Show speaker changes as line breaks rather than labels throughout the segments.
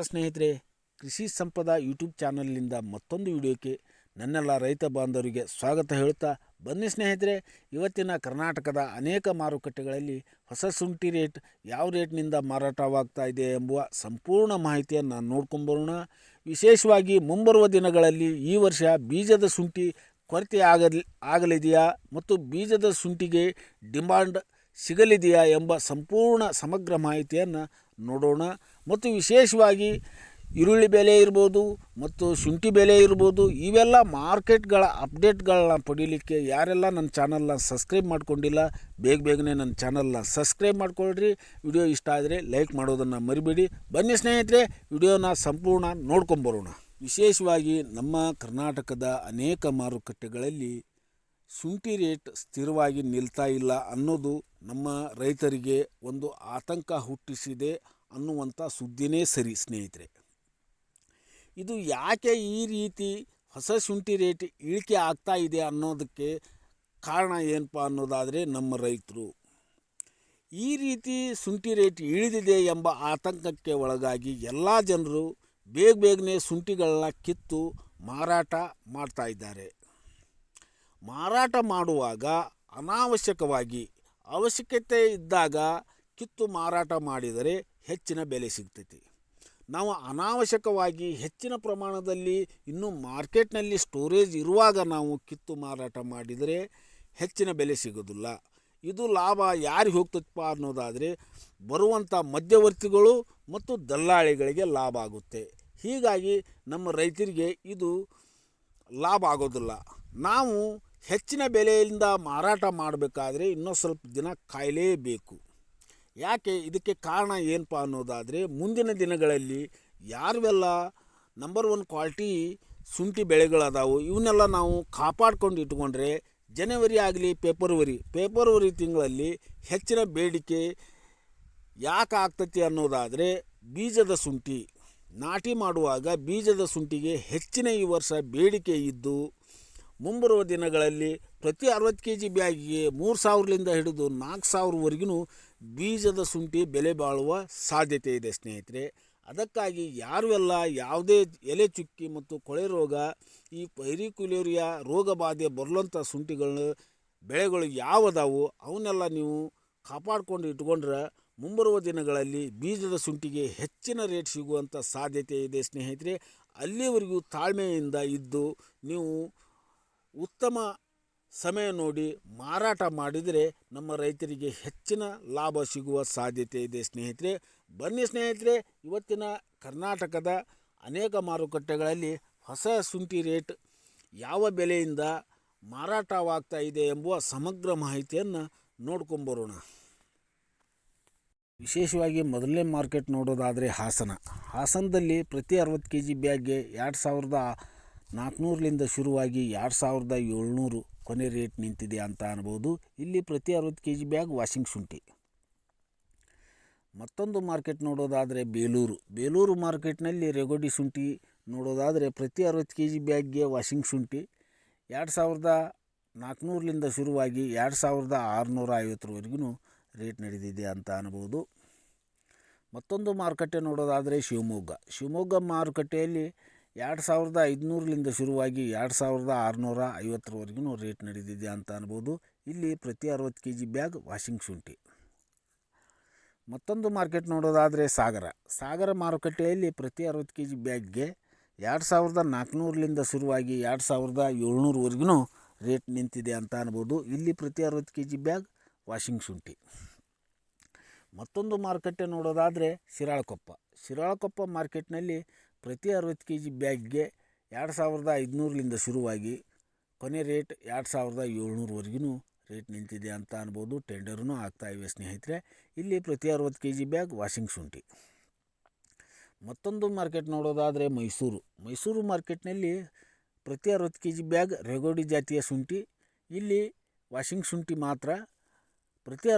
ಸ್ನೇಹಿತರೆ, ಕೃಷಿ ಸಂಪದ ಯೂಟ್ಯೂಬ್ ಚಾನಲ್ನಿಂದ ಮತ್ತೊಂದು ವಿಡಿಯೋಕ್ಕೆ ನನ್ನೆಲ್ಲ ರೈತ ಬಾಂಧವರಿಗೆ ಸ್ವಾಗತ ಹೇಳುತ್ತಾ ಬನ್ನಿ ಸ್ನೇಹಿತರೆ. ಇವತ್ತಿನ ಕರ್ನಾಟಕದ ಅನೇಕ ಮಾರುಕಟ್ಟೆಗಳಲ್ಲಿ ಹೊಸ ಶುಂಠಿ ರೇಟ್ ಯಾವ ರೇಟ್ನಿಂದ ಮಾರಾಟವಾಗ್ತಾ ಇದೆ ಎಂಬುವ ಸಂಪೂರ್ಣ ಮಾಹಿತಿಯನ್ನು ನೋಡ್ಕೊಂಬರೋಣ. ವಿಶೇಷವಾಗಿ ಮುಂಬರುವ ದಿನಗಳಲ್ಲಿ ಈ ವರ್ಷ ಬೀಜದ ಶುಂಠಿ ಕೊರತೆ ಆಗಲಿದೆಯಾ ಮತ್ತು ಬೀಜದ ಶುಂಠಿಗೆ ಡಿಮಾಂಡ್ ಸಿಗಲಿದೆಯಾ ಎಂಬ ಸಂಪೂರ್ಣ ಸಮಗ್ರ ಮಾಹಿತಿಯನ್ನು ನೋಡೋಣ. ಮತ್ತು ವಿಶೇಷವಾಗಿ ಈರುಳ್ಳಿ ಬೆಲೆ ಇರ್ಬೋದು ಮತ್ತು ಶುಂಠಿ ಬೆಲೆ ಇರ್ಬೋದು, ಇವೆಲ್ಲ ಮಾರ್ಕೆಟ್ಗಳ ಅಪ್ಡೇಟ್ಗಳನ್ನ ಪಡೀಲಿಕ್ಕೆ ಯಾರೆಲ್ಲ ನನ್ನ ಚಾನಲ್ನ ಸಬ್ಸ್ಕ್ರೈಬ್ ಮಾಡ್ಕೊಂಡಿಲ್ಲ ಬೇಗನೆ ನನ್ನ ಚಾನಲ್ನ ಸಬ್ಸ್ಕ್ರೈಬ್ ಮಾಡ್ಕೊಳ್ರಿ. ವಿಡಿಯೋ ಇಷ್ಟ ಆದರೆ ಲೈಕ್ ಮಾಡೋದನ್ನು ಮರಿಬೇಡಿ. ಬನ್ನಿ ಸ್ನೇಹಿತರೆ, ವಿಡಿಯೋನ ಸಂಪೂರ್ಣ ನೋಡ್ಕೊಂಬರೋಣ. ವಿಶೇಷವಾಗಿ ನಮ್ಮ ಕರ್ನಾಟಕದ ಅನೇಕ ಮಾರುಕಟ್ಟೆಗಳಲ್ಲಿ ಶುಂಠಿ ರೇಟ್ ಸ್ಥಿರವಾಗಿ ನಿಲ್ತಾ ಇಲ್ಲ ಅನ್ನೋದು ನಮ್ಮ ರೈತರಿಗೆ ಒಂದು ಆತಂಕ ಹುಟ್ಟಿಸಿದೆ ಅನ್ನುವಂಥ ಸುದ್ದಿನೇ ಸರಿ ಸ್ನೇಹಿತರೆ. ಇದು ಯಾಕೆ ಈ ರೀತಿ ಹೊಸ ಶುಂಠಿ ರೇಟ್ ಇಳಿಕೆ ಆಗ್ತಾ ಇದೆ ಅನ್ನೋದಕ್ಕೆ ಕಾರಣ ಏನಪ್ಪ ಅನ್ನೋದಾದರೆ, ನಮ್ಮ ರೈತರು ಈ ರೀತಿ ಶುಂಠಿ ರೇಟ್ ಇಳಿದಿದೆ ಎಂಬ ಆತಂಕಕ್ಕೆ ಒಳಗಾಗಿ ಎಲ್ಲ ಜನರು ಬೇಗನೆ ಶುಂಠಿಗಳನ್ನ ಕಿತ್ತು ಮಾರಾಟ ಮಾಡ್ತಾ ಇದ್ದಾರೆ. ಮಾರಾಟ ಮಾಡುವಾಗ ಅನಾವಶ್ಯಕವಾಗಿ ಅವಶ್ಯಕತೆ ಇದ್ದಾಗ ಕಿತ್ತು ಮಾರಾಟ ಮಾಡಿದರೆ ಹೆಚ್ಚಿನ ಬೆಲೆ ಸಿಗ್ತೈತಿ. ನಾವು ಅನಾವಶ್ಯಕವಾಗಿ ಹೆಚ್ಚಿನ ಪ್ರಮಾಣದಲ್ಲಿ ಇನ್ನೂ ಮಾರ್ಕೆಟ್ನಲ್ಲಿ ಸ್ಟೋರೇಜ್ ಇರುವಾಗ ನಾವು ಕಿತ್ತು ಮಾರಾಟ ಮಾಡಿದರೆ ಹೆಚ್ಚಿನ ಬೆಲೆ ಸಿಗೋದಿಲ್ಲ. ಇದು ಲಾಭ ಯಾರಿಗೆ ಹೋಗ್ತದಪ್ಪ ಅನ್ನೋದಾದರೆ ಬರುವಂಥ ಮಧ್ಯವರ್ತಿಗಳು ಮತ್ತು ದಲ್ಲಾಳಿಗಳಿಗೆ ಲಾಭ ಆಗುತ್ತೆ. ಹೀಗಾಗಿ ನಮ್ಮ ರೈತರಿಗೆ ಇದು ಲಾಭ ಆಗೋದಿಲ್ಲ. ನಾವು ಹೆಚ್ಚಿನ ಬೆಲೆಯಿಂದ ಮಾರಾಟ ಮಾಡಬೇಕಾದ್ರೆ ಇನ್ನೂ ಸ್ವಲ್ಪ ದಿನ ಕಾಯಲೇಬೇಕು. ಯಾಕೆ, ಇದಕ್ಕೆ ಕಾರಣ ಏನಪ್ಪ ಅನ್ನೋದಾದರೆ, ಮುಂದಿನ ದಿನಗಳಲ್ಲಿ ಯಾರೆಲ್ಲ ನಂಬರ್ 1 ಕ್ವಾಲಿಟಿ ಶುಂಠಿ ಬೆಳೆಗಳದಾವು ಇವನ್ನೆಲ್ಲ ನಾವು ಕಾಪಾಡ್ಕೊಂಡು ಇಟ್ಕೊಂಡ್ರೆ ಜನವರಿ ಆಗಲಿ ಫೆಬ್ರವರಿ ತಿಂಗಳಲ್ಲಿ ಹೆಚ್ಚಿನ ಬೇಡಿಕೆ ಯಾಕೆ ಆಗ್ತತಿ ಅನ್ನೋದಾದರೆ, ಬೀಜದ ಶುಂಠಿ ನಾಟಿ ಮಾಡುವಾಗ ಬೀಜದ ಶುಂಠಿಗೆ ಹೆಚ್ಚಿನ ಈ ವರ್ಷ ಬೇಡಿಕೆ ಇದ್ದು ಮುಂಬರುವ ದಿನಗಳಲ್ಲಿ ಪ್ರತಿ 60 kg ಬ್ಯಾಗಿಗೆ 3,000ರಿಂದ ಹಿಡಿದು 4,000ವರೆಗೂ ಬೀಜದ ಶುಂಠಿ ಬೆಲೆ ಬಾಳುವ ಸಾಧ್ಯತೆ ಇದೆ ಸ್ನೇಹಿತರೆ. ಅದಕ್ಕಾಗಿ ಯಾರೆಲ್ಲ ಯಾವುದೇ ಎಲೆ ಚುಕ್ಕಿ ಮತ್ತು ಕೊಳೆ ರೋಗ, ಈ ಪೈರಿಕ್ಯುಲೇರಿಯಾ ರೋಗ ಬಾಧೆ ಬರಲಂಥ ಶುಂಠಿಗಳು ಬೆಳೆಗಳು ಯಾವುದಾವು ಅವನ್ನೆಲ್ಲ ನೀವು ಕಾಪಾಡಿಕೊಂಡು ಇಟ್ಕೊಂಡ್ರೆ ಮುಂಬರುವ ದಿನಗಳಲ್ಲಿ ಬೀಜದ ಶುಂಠಿಗೆ ಹೆಚ್ಚಿನ ರೇಟ್ ಸಿಗುವಂಥ ಸಾಧ್ಯತೆ ಇದೆ ಸ್ನೇಹಿತರೆ. ಅಲ್ಲಿವರೆಗೂ ತಾಳ್ಮೆಯಿಂದ ಇದ್ದು ನೀವು ಉತ್ತಮ ಸಮಯ ನೋಡಿ ಮಾರಾಟ ಮಾಡಿದರೆ ನಮ್ಮ ರೈತರಿಗೆ ಹೆಚ್ಚಿನ ಲಾಭ ಸಿಗುವ ಸಾಧ್ಯತೆ ಇದೆ ಸ್ನೇಹಿತರೆ. ಬನ್ನಿ ಸ್ನೇಹಿತರೆ, ಇವತ್ತಿನ ಕರ್ನಾಟಕದ ಅನೇಕ ಮಾರುಕಟ್ಟೆಗಳಲ್ಲಿ ಹೊಸ ಶುಂಠಿ ರೇಟ್ ಯಾವ ಬೆಲೆಯಿಂದ ಮಾರಾಟವಾಗ್ತಾ ಇದೆ ಎಂಬುವ ಸಮಗ್ರ ಮಾಹಿತಿಯನ್ನು ನೋಡ್ಕೊಂಬರೋಣ. ವಿಶೇಷವಾಗಿ ಮೊದಲನೇ ಮಾರ್ಕೆಟ್ ನೋಡೋದಾದರೆ ಹಾಸನದಲ್ಲಿ ಪ್ರತಿ 60 kg ಬ್ಯಾಗ್ಗೆ 2,400ರಿಂದ ಶುರುವಾಗಿ 2,700 ಕೊನೆ ರೇಟ್ ನಿಂತಿದೆ ಅಂತ ಅನ್ಬೋದು. ಇಲ್ಲಿ ಪ್ರತಿ 60 kg ಬ್ಯಾಗ್ ವಾಷಿಂಗ್ ಶುಂಠಿ. ಮತ್ತೊಂದು ಮಾರ್ಕೆಟ್ ನೋಡೋದಾದರೆ ಬೇಲೂರು ಮಾರ್ಕೆಟ್ನಲ್ಲಿ ರೆಗೋಡಿ ಶುಂಠಿ ನೋಡೋದಾದರೆ ಪ್ರತಿ 60 kg ಬ್ಯಾಗ್ಗೆ ವಾಷಿಂಗ್ ಶುಂಠಿ 2,400ರಿಂದ ಶುರುವಾಗಿ 2,650ವರೆಗೂ ರೇಟ್ ನಡೆದಿದೆ ಅಂತ ಅನ್ಬೋದು. ಮತ್ತೊಂದು ಮಾರುಕಟ್ಟೆ ನೋಡೋದಾದರೆ ಶಿವಮೊಗ್ಗ ಮಾರುಕಟ್ಟೆಯಲ್ಲಿ 2,500ರಿಂದ ಶುರುವಾಗಿ 2,650ವರೆಗೂ ರೇಟ್ ನಡೆದಿದೆ ಅಂತ ಅನ್ಬೋದು. ಇಲ್ಲಿ ಪ್ರತಿ 60 kg ಬ್ಯಾಗ್ ವಾಷಿಂಗ್ ಶುಂಠಿ. ಮತ್ತೊಂದು ಮಾರ್ಕೆಟ್ ನೋಡೋದಾದರೆ ಸಾಗರ ಮಾರುಕಟ್ಟೆಯಲ್ಲಿ ಪ್ರತಿ 60 kg ಬ್ಯಾಗ್ಗೆ 2,400ರಿಂದ ಶುರುವಾಗಿ 2,700ವರೆಗೂ ರೇಟ್ ನಿಂತಿದೆ ಅಂತ ಅನ್ಬೋದು. ಇಲ್ಲಿ ಪ್ರತಿ 60 kg ಬ್ಯಾಗ್ ವಾಷಿಂಗ್ ಶುಂಠಿ. ಮತ್ತೊಂದು ಮಾರುಕಟ್ಟೆ ನೋಡೋದಾದರೆ ಶಿರಾಳಕೊಪ್ಪ ಮಾರ್ಕೆಟ್ನಲ್ಲಿ ಪ್ರತಿ 60 kg ಬ್ಯಾಗ್ಗೆ 2,500ರಿಂದ ಶುರುವಾಗಿ ಕೊನೆ ರೇಟ್ 2,700ವರೆಗೂ ರೇಟ್ ನಿಂತಿದೆ ಅಂತ ಅನ್ಬೋದು. ಟೆಂಡರ್ನೂ ಆಗ್ತಾಯಿವೆ ಸ್ನೇಹಿತರೆ. ಇಲ್ಲಿ ಪ್ರತಿ 60 kg ಬ್ಯಾಗ್ ವಾಷಿಂಗ್ ಶುಂಠಿ. ಮತ್ತೊಂದು ಮಾರ್ಕೆಟ್ ನೋಡೋದಾದರೆ ಮೈಸೂರು ಮಾರ್ಕೆಟ್ನಲ್ಲಿ ಪ್ರತಿ 60 kg ಬ್ಯಾಗ್ ರೆಗೋಡಿ ಜಾತಿಯ ಶುಂಠಿ. ಇಲ್ಲಿ ವಾಷಿಂಗ್ ಶುಂಠಿ ಮಾತ್ರ. ಪ್ರತಿ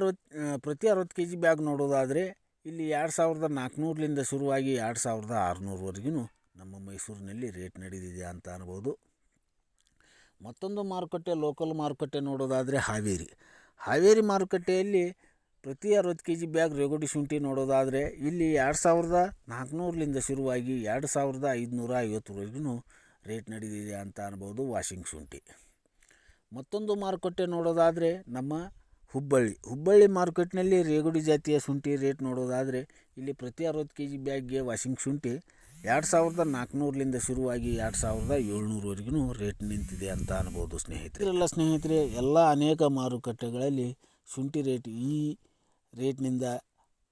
60 kg ಬ್ಯಾಗ್ ನೋಡೋದಾದರೆ ಇಲ್ಲಿ 2,400ರಿಂದ ಶುರುವಾಗಿ 2,600ವರೆಗೂ ನಮ್ಮ ಮೈಸೂರಿನಲ್ಲಿ ರೇಟ್ ನಡೆದಿದೆ ಅಂತ ಅನ್ಬೋದು. ಮತ್ತೊಂದು ಮಾರುಕಟ್ಟೆ ಲೋಕಲ್ ಮಾರುಕಟ್ಟೆ ನೋಡೋದಾದರೆ ಹಾವೇರಿ ಮಾರುಕಟ್ಟೆಯಲ್ಲಿ ಪ್ರತಿ 60 ಕೆ ಜಿ ಬ್ಯಾಗ್ ರೇಗೋಡಿ ಶುಂಠಿ ನೋಡೋದಾದರೆ ಇಲ್ಲಿ 2400ಲಿಂದ ಶುರುವಾಗಿ 2550ವರೆಗೂ ರೇಟ್ ನಡೆದಿದೆ ಅಂತ ಅನ್ಬೋದು ವಾಷಿಂಗ್ ಶುಂಠಿ. ಮತ್ತೊಂದು ಮಾರುಕಟ್ಟೆ ನೋಡೋದಾದರೆ ನಮ್ಮ ಹುಬ್ಬಳ್ಳಿ ಮಾರುಕಟ್ಟೆಯಲ್ಲಿ ರೇಗೋಡಿ ಜಾತಿಯ ಶುಂಠಿ ರೇಟ್ ನೋಡೋದಾದರೆ ಇಲ್ಲಿ ಪ್ರತಿ 60 ಕೆ ಜಿ ಬ್ಯಾಗ್ಗೆ ವಾಷಿಂಗ್ ಶುಂಠಿ 2400ಲಿಂದ ಶುರುವಾಗಿ 2700ವರೆಗೂ ರೇಟ್ ನಿಂತಿದೆ ಅಂತ ಅನ್ಬೋದು ಸ್ನೇಹಿತರೆ. ಎಲ್ಲ ಅನೇಕ ಮಾರುಕಟ್ಟೆಗಳಲ್ಲಿ ಶುಂಠಿ ರೇಟ್ ಈ ರೇಟ್ನಿಂದ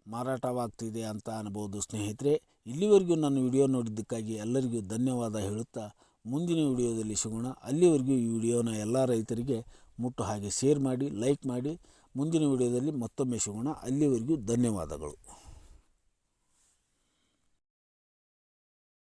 ಮಾರಾಟವಾಗ್ತಿದೆ ಅಂತ ಅನ್ಬೋದು ಸ್ನೇಹಿತರೆ. ಇಲ್ಲಿವರೆಗೂ ನನ್ನ ವಿಡಿಯೋ ನೋಡಿದ್ದಕ್ಕಾಗಿ ಎಲ್ಲರಿಗೂ ಧನ್ಯವಾದ ಹೇಳುತ್ತಾ ಮುಂದಿನ ವಿಡಿಯೋದಲ್ಲಿ ಸಿಗೋಣ. ಅಲ್ಲಿವರೆಗೂ ಈ ವಿಡಿಯೋನ ಎಲ್ಲ ರೈತರಿಗೆ ಮುಟ್ಟು ಹಾಗೆ ಶೇರ್ ಮಾಡಿ, ಲೈಕ್ ಮಾಡಿ. ಮುಂದಿನ ವಿಡಿಯೋದಲ್ಲಿ ಮತ್ತೊಮ್ಮೆ ಸಿಗೋಣ. ಅಲ್ಲಿವರೆಗೂ ಧನ್ಯವಾದಗಳು.